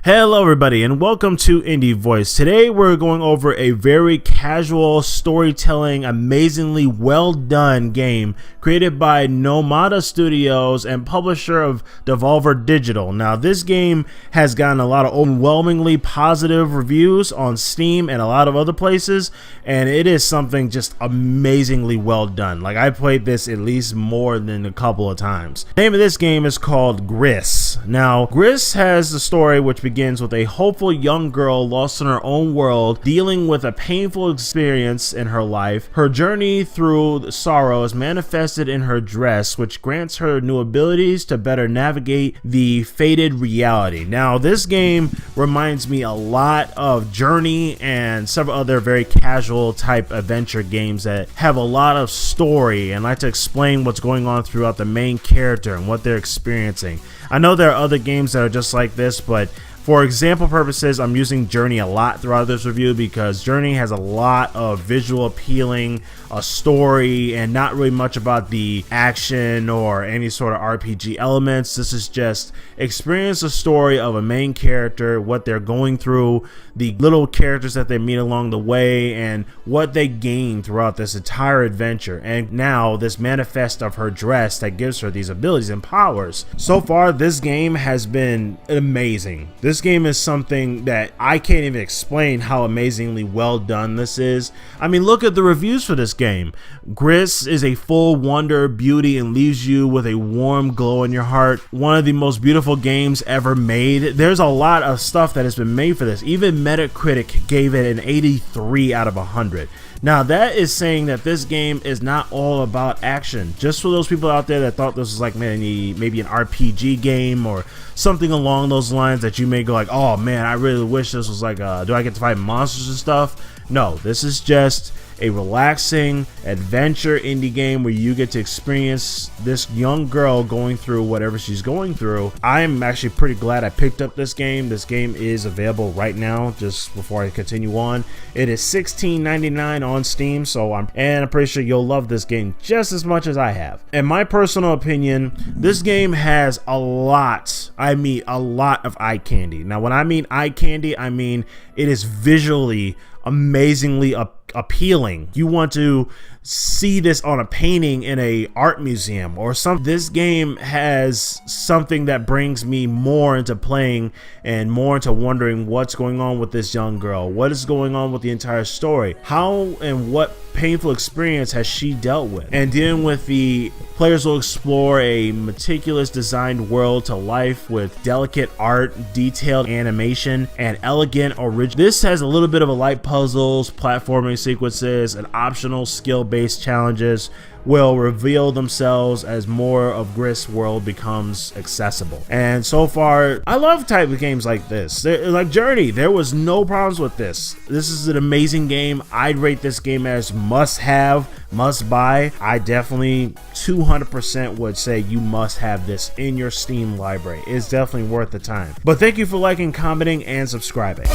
Hello everybody and welcome to Indie Voice. Today we're going over a very casual storytelling, amazingly well done game created by Nomada Studios and publisher of Devolver Digital. Now this game has gotten a lot of overwhelmingly positive reviews on Steam and a lot of other places, and it is something just amazingly well done. Like, I played this at least more than a couple of times. The name of this game is called Gris. Now Gris has the story which begins with a hopeful young girl lost in her own world, dealing with a painful experience in her life. Her journey through sorrow is manifested in her dress, which grants her new abilities to better navigate the fated reality. Now, this game reminds me a lot of Journey and several other very casual type adventure games that have a lot of story and like to explain what's going on throughout the main character and what they're experiencing. I know there are other games that are just like this, but for example purposes, I'm using Journey a lot throughout this review because Journey has a lot of visual appealing, a story, and not really much about the action or any sort of RPG elements. This is just experience the story of a main character, what they're going through, the little characters that they meet along the way, and what they gain throughout this entire adventure. And now this manifest of her dress that gives her these abilities and powers. So far, this game has been amazing. This game is something that I can't even explain how amazingly well done this is. I mean, look at the reviews for this game. Gris is a full wonder, beauty, and leaves you with a warm glow in your heart. One of the most beautiful games ever made. There's a lot of stuff that has been made for this. Even Metacritic gave it an 83 out of 100. Now that is saying that this game is not all about action. Just for those people out there that thought this was like maybe an RPG game or something along those lines, that you may go like, oh man, I really wish this was like do I get to fight monsters and stuff? No, this is just a relaxing adventure indie game where you get to experience this young girl going through whatever she's going through. I'm actually pretty glad I picked up this game. This game is available right now, just before I continue on. It is $16.99 on Steam, and I'm pretty sure you'll love this game just as much as I have. In my personal opinion, this game has a lot, I mean a lot of eye candy. Now when I mean eye candy, I mean it is visually amazingly appealing. You want to see this on a painting in a art museum or something. This game has something that brings me more into playing and more into wondering what's going on with this young girl. What is going on with the entire story? How and what painful experience has she dealt with? And dealing with the players will explore a meticulous designed world to life with delicate art, detailed animation, and elegant original. This has a little bit of a light puzzles, platforming sequences, and optional skill-based challenges will reveal themselves as more of Gris world becomes accessible. And so far, I love type of games like this. Like Journey, there was no problems with this. This is an amazing game. I'd rate this game as must have, must buy. I definitely 200% would say you must have this in your Steam library. It's definitely worth the time. But thank you for liking, commenting, and subscribing.